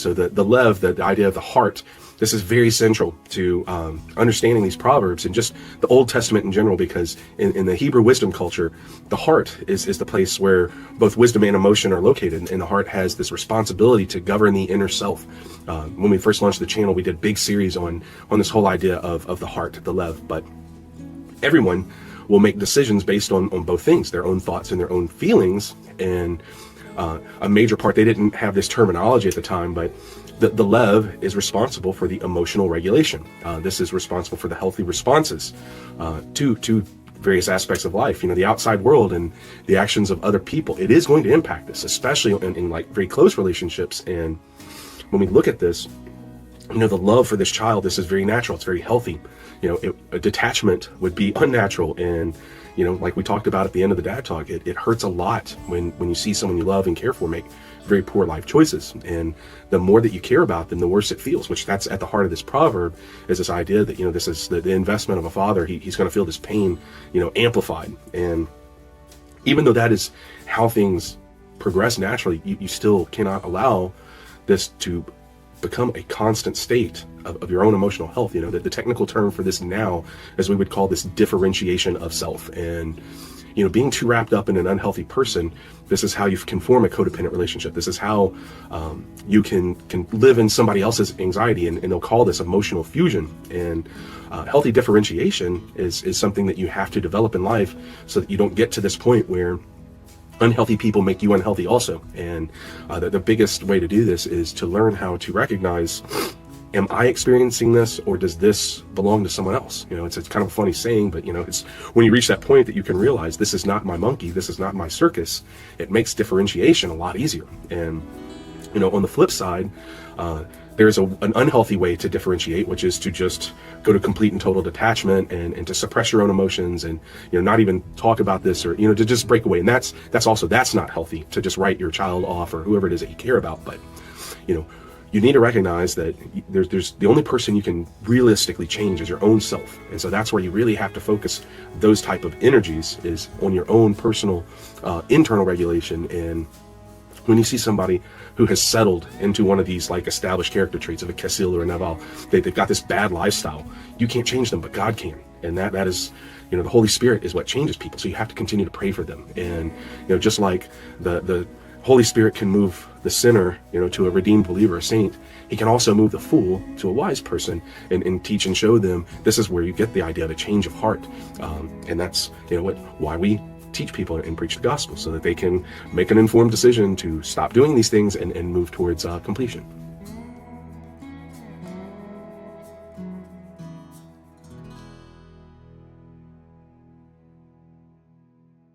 So the Lev, the idea of the heart, this is very central to understanding these Proverbs and just the Old Testament in general, because in the Hebrew wisdom culture, the heart is the place where both wisdom and emotion are located, and the heart has this responsibility to govern the inner self. When we first launched the channel, we did a big series on this whole idea of the heart, the Lev, but everyone will make decisions based on both things, their own thoughts and their own feelings. And a major part, they didn't have this terminology at the time, but the Lev is responsible for the emotional regulation. This is responsible for the healthy responses to various aspects of life. The outside world and the actions of other people, it is going to impact this, especially in like very close relationships. And when we look at this, the love for this child, this is very natural. It's very healthy. A detachment would be unnatural. And, like we talked about at the end of the Dad Talk, it hurts a lot when you see someone you love and care for make very poor life choices. And the more that you care about them, the worse it feels, which that's at the heart of this proverb, is this idea that, this is the investment of a father. He's going to feel this pain, amplified. And even though that is how things progress naturally, you still cannot allow this to become a constant state of your own emotional health. The technical term for this now, as we would call this, differentiation of self. And being too wrapped up in an unhealthy person, this is how you can form a codependent relationship. This is how you can live in somebody else's anxiety, and they'll call this emotional fusion. And healthy differentiation is something that you have to develop in life so that you don't get to this point where unhealthy people make you unhealthy also. And the biggest way to do this is to learn how to recognize, am I experiencing this, or does this belong to someone else? It's kind of a funny saying, but it's when you reach that point that you can realize, this is not my monkey, this is not my circus. It makes differentiation a lot easier. And on the flip side, there's an unhealthy way to differentiate, which is to just go to complete and total detachment and to suppress your own emotions and not even talk about this, or to just break away. And that's not healthy, to just write your child off or whoever it is that you care about. But you need to recognize that there's the only person you can realistically change is your own self. And so that's where you really have to focus those type of energies, is on your own personal internal regulation. And when you see somebody who has settled into one of these like established character traits of a Kessil or a Naval, they've got this bad lifestyle, you can't change them, but God can. And that is, the Holy Spirit is what changes people. So you have to continue to pray for them. And, just like the Holy Spirit can move the sinner, to a redeemed believer, a saint, he can also move the fool to a wise person and teach and show them. This is where you get the idea of a change of heart. And that's, why we teach people and preach the gospel, so that they can make an informed decision to stop doing these things and move towards completion.